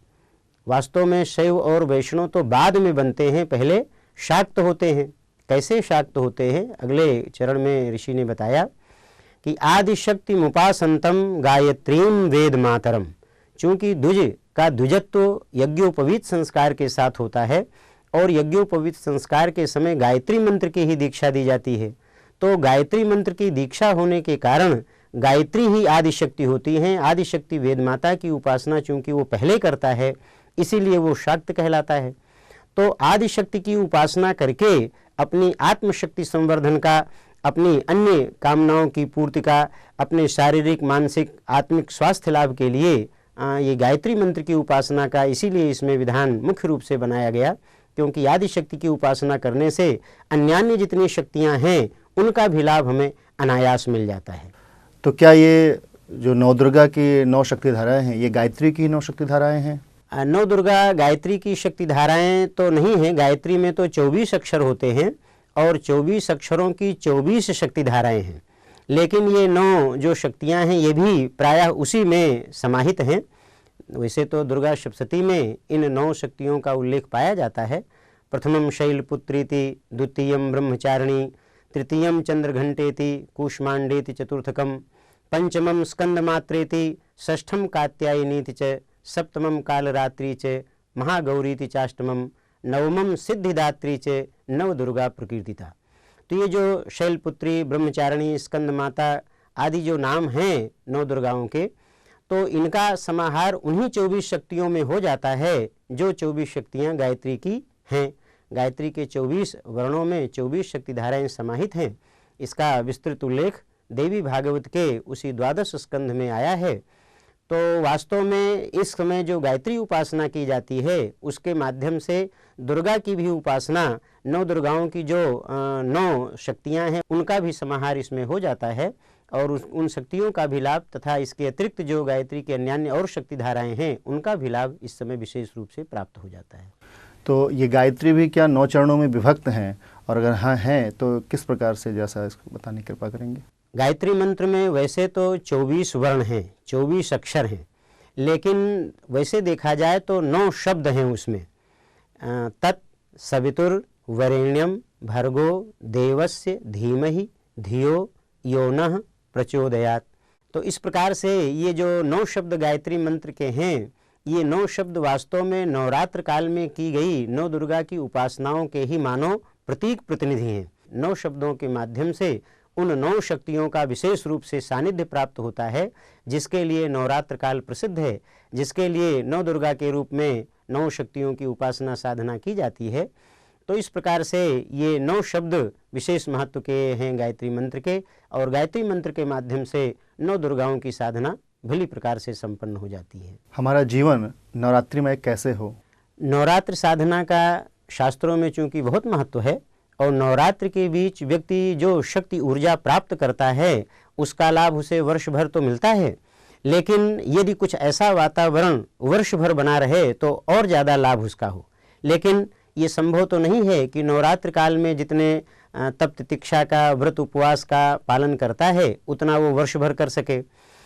S13: वास्तव में शैव और वैष्णव तो बाद में बनते हैं, पहले शाक्त होते हैं। कैसे शाक्त होते हैं? अगले चरण में ऋषि ने बताया कि आदिशक्ति मुपासंतम गायत्रीम वेद मातरम। चूंकि द्विज का द्विजत्व यज्ञोपवीत संस्कार के साथ होता है और यज्ञोपवीत संस्कार के समय गायत्री मंत्र की ही दीक्षा दी जाती है, तो गायत्री मंत्र की दीक्षा होने के कारण गायत्री ही आदिशक्ति होती हैं। आदिशक्ति वेद माता की उपासना चूंकि वो पहले करता है, इसीलिए वो शाक्त कहलाता है। तो आदिशक्ति की उपासना करके अपनी आत्मशक्ति संवर्धन का, अपनी अन्य कामनाओं की पूर्ति का, अपने शारीरिक, मानसिक, आत्मिक स्वास्थ्य लाभ के लिए ये गायत्री मंत्र की उपासना का इसीलिए इसमें विधान मुख्य रूप से बनाया गया, क्योंकि आदिशक्ति की उपासना करने से अन्यान्य जितनी शक्तियां हैं उनका भी लाभ हमें अनायास मिल जाता है।
S12: तो क्या ये जो नवदुर्गा की 9 शक्ति धाराएं हैं, ये गायत्री की 9 शक्ति धाराएं हैं?
S13: नवदुर्गा गायत्री की शक्ति धाराएं तो नहीं हैं। गायत्री में तो 24 अक्षर होते हैं और 24 अक्षरों की 24 शक्ति धाराएं हैं, लेकिन ये 9 जो शक्तियां हैं ये भी प्रायः उसी में समाहित हैं। वैसे तो दुर्गा सप्तशती में इन 9 शक्तियों का उल्लेख पाया जाता है। प्रथमम शैलपुत्रीति, द्वितीयम ब्रह्मचारिणी, तृतीयम चंद्रघंटेति, कूष्मांडेति चतुर्थकम, पंचमम स्कंदमात्रेति, षष्ठम कात्यायनीति च, सप्तमम कालरात्रि च, महागौरीति चाष्टमम, नवमम सिद्धिदात्री च, नवदुर्गा प्रकीर्तिता। तो ये जो शैलपुत्री, ब्रह्मचारिणी, स्कंदमाता आदि जो नाम हैं 9 दुर्गाओं के, तो इनका समाहार उन्हीं 24 शक्तियों में हो जाता है जो 24 शक्तियाँ गायत्री की हैं। गायत्री के 24 वर्णों में 24 शक्ति धाराएं समाहित हैं। इसका विस्तृत उल्लेख देवी भागवत के उसी 12 स्कंध में आया है। तो वास्तव में इस समय जो गायत्री उपासना की जाती है उसके माध्यम से दुर्गा की भी उपासना, 9 दुर्गाओं की जो 9 शक्तियां हैं उनका भी समाहार इसमें हो जाता है और उन शक्तियों का भी लाभ तथा इसके अतिरिक्त जो गायत्री के अन्यान्य और शक्ति धाराएं हैं उनका भी लाभ इस समय विशेष रूप से प्राप्त हो जाता है।
S12: तो ये गायत्री भी क्या 9 चरणों में विभक्त हैं, और अगर हाँ हैं तो किस प्रकार से, जैसा इसको बताने की कृपा करेंगे?
S13: गायत्री मंत्र में वैसे तो 24 वर्ण हैं, 24 अक्षर हैं, लेकिन वैसे देखा जाए तो 9 शब्द हैं उसमें। तत् सवितुर वरेण्यम भर्गो देवस्य धीमहि धियो यो नः प्रचोदयात्। तो इस प्रकार से ये जो 9 शब्द गायत्री मंत्र के हैं, ये 9 शब्द वास्तव में नवरात्र काल में की गई 9 दुर्गा की उपासनाओं के ही मानो प्रतीक प्रतिनिधि हैं। 9 शब्दों के माध्यम से उन 9 शक्तियों का विशेष रूप से सानिध्य प्राप्त होता है, जिसके लिए नवरात्र काल प्रसिद्ध है, जिसके लिए 9 दुर्गा के रूप में 9 शक्तियों की उपासना साधना की जाती है। तो इस प्रकार से ये 9 शब्द विशेष महत्व के हैं गायत्री मंत्र के, और गायत्री मंत्र के माध्यम से 9 दुर्गाओं की साधना भली प्रकार से संपन्न हो जाती है।
S12: हमारा जीवन नवरात्रि में कैसे हो?
S13: नवरात्र साधना का शास्त्रों में चूंकि बहुत महत्व है और नवरात्र के बीच व्यक्ति जो शक्ति ऊर्जा प्राप्त करता है उसका लाभ उसे वर्ष भर तो मिलता है, लेकिन यदि कुछ ऐसा वातावरण वर्ष भर बना रहे तो और ज़्यादा लाभ उसका हो। लेकिन ये संभव तो नहीं है कि नवरात्र काल में जितने तप तितिक्षा का, व्रत उपवास का पालन करता है उतना वो वर्ष भर कर सके।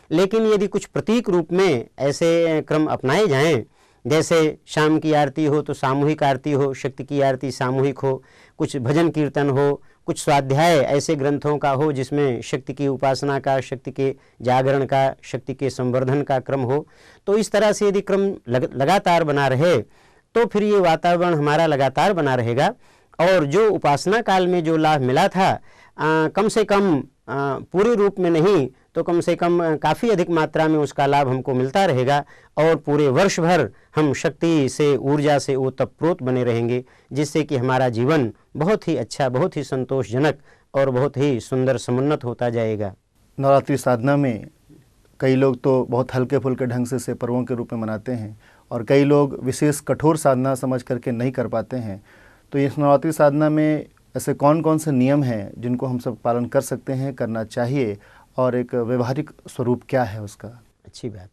S13: लेकिन यदि कुछ प्रतीक रूप में ऐसे क्रम अपनाए जाएं, जैसे शाम की आरती हो तो सामूहिक आरती हो, शक्ति की आरती सामूहिक हो, कुछ भजन कीर्तन हो, कुछ स्वाध्याय ऐसे ग्रंथों का हो जिसमें शक्ति की उपासना का, शक्ति के जागरण का, शक्ति के संवर्धन का क्रम हो, तो इस तरह से यदि क्रम लगातार बना रहे तो फिर ये वातावरण हमारा लगातार बना रहेगा और जो उपासना काल में जो लाभ मिला था कम से कम पूरे रूप में नहीं तो कम से कम काफ़ी अधिक मात्रा में उसका लाभ हमको मिलता रहेगा और पूरे वर्ष भर हम शक्ति से, ऊर्जा से ओतप्रोत बने रहेंगे, जिससे कि हमारा जीवन बहुत ही अच्छा, बहुत ही संतोषजनक और बहुत ही सुंदर समुन्नत होता जाएगा।
S12: नवरात्रि साधना में कई लोग तो बहुत हल्के फुल्के ढंग से पर्वों के रूप में मनाते हैं और कई लोग विशेष कठोर साधना समझ करके नहीं कर पाते हैं। तो इस नवरात्रि साधना में ऐसे कौन कौन से नियम हैं जिनको हम सब पालन कर सकते हैं, करना चाहिए, और एक व्यवहारिक स्वरूप क्या है उसका?
S13: अच्छी बात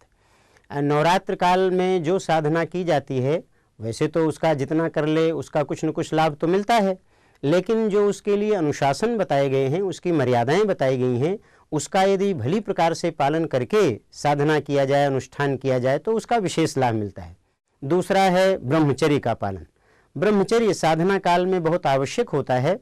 S13: है। नवरात्र काल में जो साधना की जाती है वैसे तो उसका जितना कर ले उसका कुछ न कुछ लाभ तो मिलता है, लेकिन जो उसके लिए अनुशासन बताए गए हैं, उसकी मर्यादाएं बताई गई हैं, उसका यदि भली प्रकार से पालन करके साधना किया जाए, अनुष्ठान किया जाए तो उसका विशेष लाभ मिलता है। दूसरा है ब्रह्मचर्य का पालन। ब्रह्मचर्य साधना काल में बहुत आवश्यक होता है,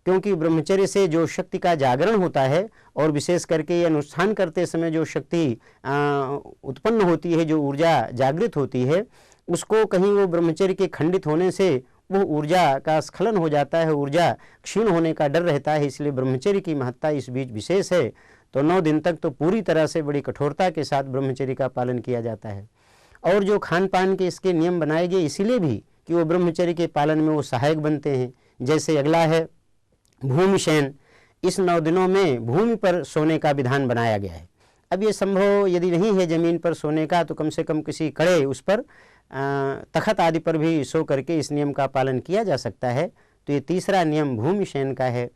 S13: क्योंकि ब्रह्मचर्य से जो शक्ति का जागरण होता है और विशेष करके ये अनुष्ठान करते समय जो शक्ति उत्पन्न होती है, जो ऊर्जा जागृत होती है, उसको कहीं वो ब्रह्मचर्य के खंडित होने से वो ऊर्जा का स्खलन हो जाता है, ऊर्जा क्षीण होने का डर रहता है। इसलिए ब्रह्मचर्य की महत्ता इस बीच विशेष है। तो 9 दिन तक तो पूरी तरह से बड़ी कठोरता के साथ ब्रह्मचर्य का पालन किया जाता है। और जो खान पान के इसके नियम बनाए गए इसीलिए भी कि वो ब्रह्मचर्य के पालन में वो सहायक बनते हैं। जैसे अगला है भूमि शयन। इस 9 दिनों में भूमि पर सोने का विधान बनाया गया है। अब ये संभव यदि नहीं है जमीन पर सोने का, तो कम से कम किसी कड़े उस पर तखत आदि पर भी सो करके इस नियम का पालन किया जा सकता है। तो ये तीसरा नियम भूमि शयन का है।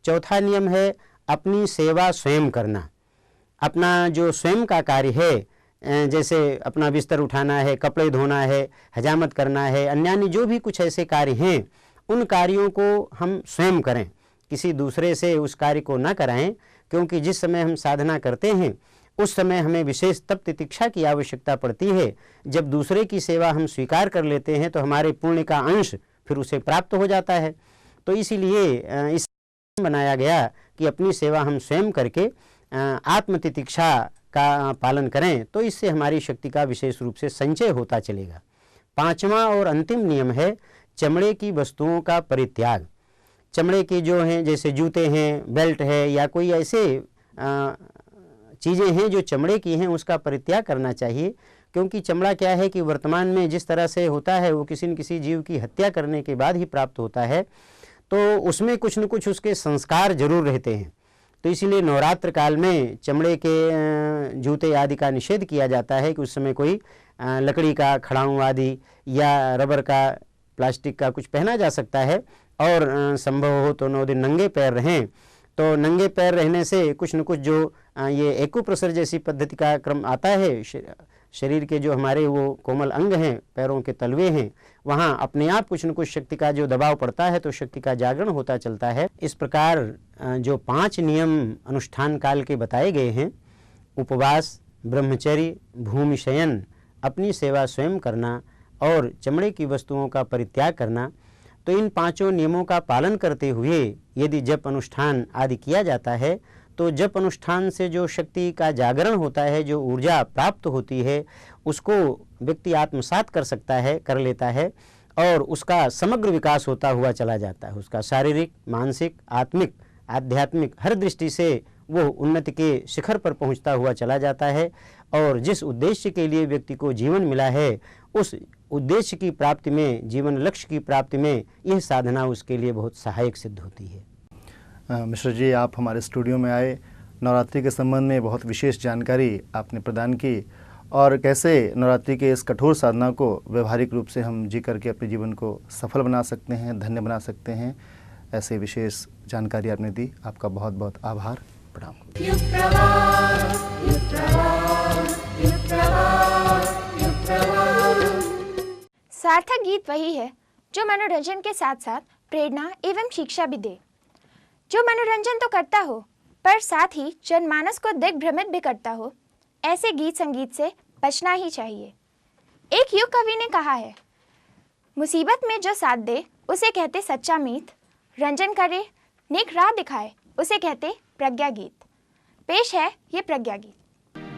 S13: चौथा नियम है अपनी सेवा स्वयं करना। अपना जो स्वयं का कार्य है, जैसे अपना बिस्तर उठाना है, कपड़े धोना है, हजामत करना है, अन्यान्य जो भी कुछ ऐसे कार्य हैं, उन कार्यों को हम स्वयं करें, किसी दूसरे से उस कार्य को ना कराएं। क्योंकि जिस समय हम साधना करते हैं उस समय हमें विशेष तप तितिक्षा की आवश्यकता पड़ती है। जब दूसरे की सेवा हम स्वीकार कर लेते हैं तो हमारे पुण्य का अंश फिर उसे प्राप्त हो जाता है। तो इसीलिए इस बनाया गया कि अपनी सेवा हम स्वयं करके आत्म तितिक्षा का पालन करें, तो इससे हमारी शक्ति का विशेष रूप से संचय होता चलेगा। 5वां और अंतिम नियम है चमड़े की वस्तुओं का परित्याग। चमड़े के जो हैं, जैसे जूते हैं, बेल्ट है, या कोई ऐसे चीज़ें हैं जो चमड़े की हैं, उसका परित्याग करना चाहिए। क्योंकि चमड़ा क्या है कि वर्तमान में जिस तरह से होता है वो किसी न किसी जीव की हत्या करने के बाद ही प्राप्त होता है, तो उसमें कुछ न कुछ उसके संस्कार जरूर रहते हैं। तो इसीलिए नवरात्र काल में चमड़े के जूते आदि का निषेध किया जाता है कि उस समय कोई लकड़ी का खड़ाऊँ आदि या रबर का, प्लास्टिक का कुछ पहना जा सकता है। और संभव हो तो 9 दिन नंगे पैर रहें। तो नंगे पैर रहने से कुछ न कुछ जो ये एक्यूप्रेशर जैसी पद्धति का क्रम आता है, शरीर के जो हमारे वो कोमल अंग हैं, पैरों के तलवे हैं, वहाँ अपने आप कुछ न कुछ शक्ति का जो दबाव पड़ता है तो शक्ति का जागरण होता चलता है। इस प्रकार जो 5 नियम अनुष्ठान काल के बताए गए हैं, उपवास, ब्रह्मचर्य, भूमि शयन, अपनी सेवा स्वयं करना और चमड़े की वस्तुओं का परित्याग करना, तो इन 5 नियमों का पालन करते हुए यदि जप अनुष्ठान आदि किया जाता है तो जप अनुष्ठान से जो शक्ति का जागरण होता है, जो ऊर्जा प्राप्त होती है, उसको व्यक्ति आत्मसात कर सकता है, कर लेता है और उसका समग्र विकास होता हुआ चला जाता है। उसका शारीरिक, मानसिक, आत्मिक, आध्यात्मिक हर दृष्टि से वो उन्नति के शिखर पर पहुंचता हुआ चला जाता है। और जिस उद्देश्य के लिए व्यक्ति को जीवन मिला है, उस उद्देश्य की प्राप्ति में, जीवन लक्ष्य की प्राप्ति में यह साधना उसके लिए बहुत सहायक सिद्ध होती है।
S12: मिश्र जी, आप हमारे स्टूडियो में आए, नवरात्रि के संबंध में बहुत विशेष जानकारी आपने प्रदान की और कैसे नवरात्रि के इस कठोर साधना को व्यवहारिक रूप से हम जी करके अपने जीवन को सफल बना सकते हैं, धन्य बना सकते हैं, ऐसे विशेष जानकारी आपने दी। आपका बहुत बहुत आभार, प्रणाम।
S2: सार्थक गीत वही है जो मनोरंजन के साथ साथ प्रेरणा एवं शिक्षा भी दे, जो मनोरंजन तो करता हो पर साथ ही जनमानस को दिग्भ्रमित भी करता हो। ऐसे गीत संगीत से बचना ही चाहिए। एक युग कवि ने कहा है, मुसीबत में जो साथ दे उसे कहते सच्चा मीत, रंजन करे नेक राह दिखाए उसे कहते प्रज्ञा गीत। पेश है ये प्रज्ञा गीत।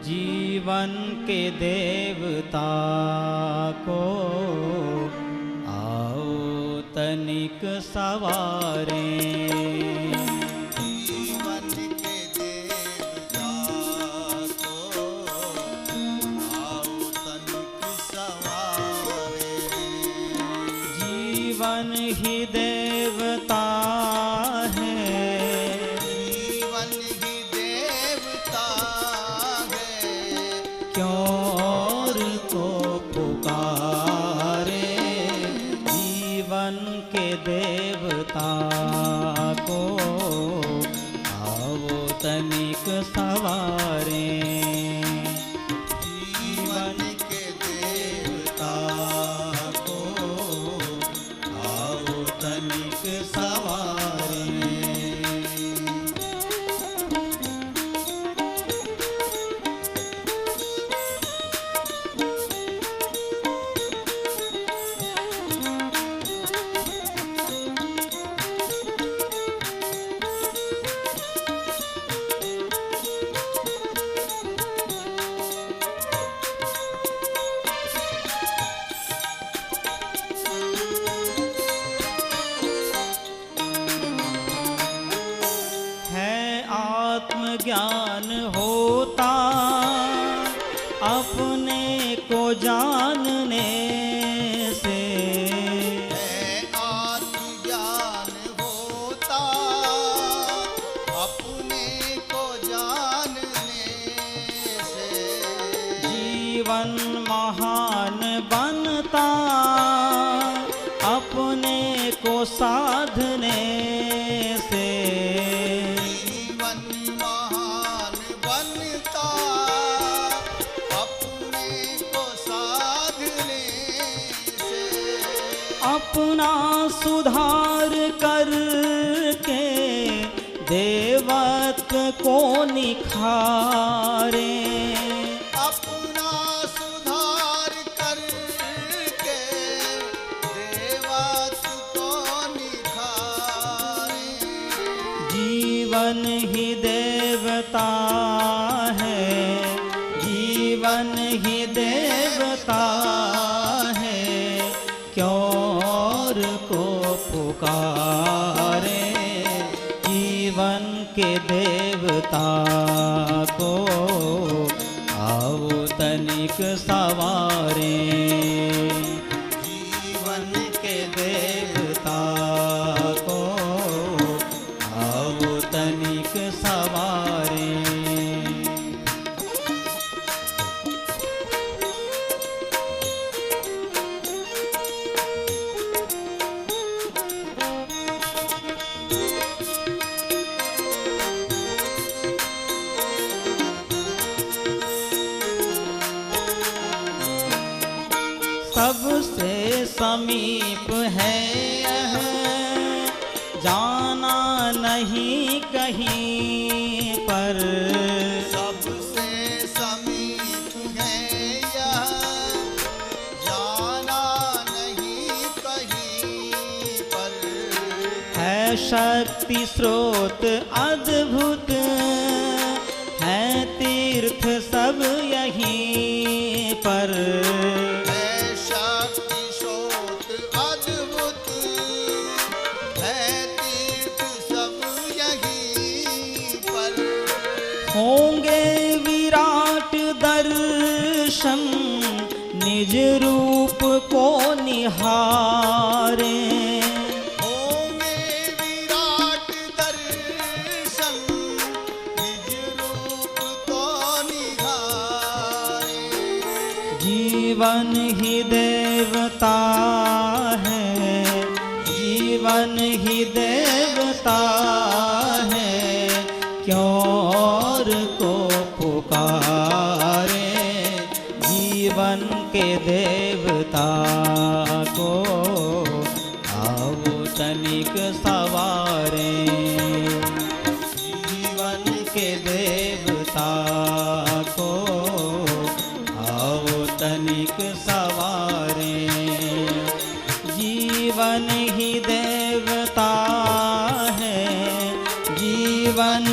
S14: जीवन के देवता को आओ तनिक सवारे, जीवन के देवता को आओ तनिक सवारे। जीवन ही देवता सवारे। जीवन के देवता को आओ तनिक सवारे। ज्ञान होता अपने को जानने से।
S15: है आत्मज्ञान होता अपने को जानने से।
S14: जीवन महान बनता अपने को साधने से।
S15: जीवन महान बनता अपने को साधने से।
S14: अपना सुधार करके देवत्व को निखारे।
S15: अपना सुधार करके देवत्व को निखारे।
S14: जीवन ही देवता है, जीवन ही देवता है, क्यों और को पुकारे। जीवन के देवता को आओ तनिक सवारे। जीवन के देवता को आओ तनिक सवारे। सबसे समीप है यह, जाना नहीं कहीं पर।
S15: सबसे समीप है यह, जाना नहीं कहीं पर।
S14: है शक्ति स्रोत अद्भुत, है तीर्थ सब यहीं पर। होंगे विराट दर्शन निज रूप को निहारे।
S15: होंगे विराट दर्शन निज रूप को निहारे।
S14: जीवन ही देवता है, जीवन ही देवता है, क्यों और को पुकारे। जीवन के देवता को आओ तनिक सवारे। जीवन के देवता को आओ तनिक सवारे। जीवन ही देवता है, जीवन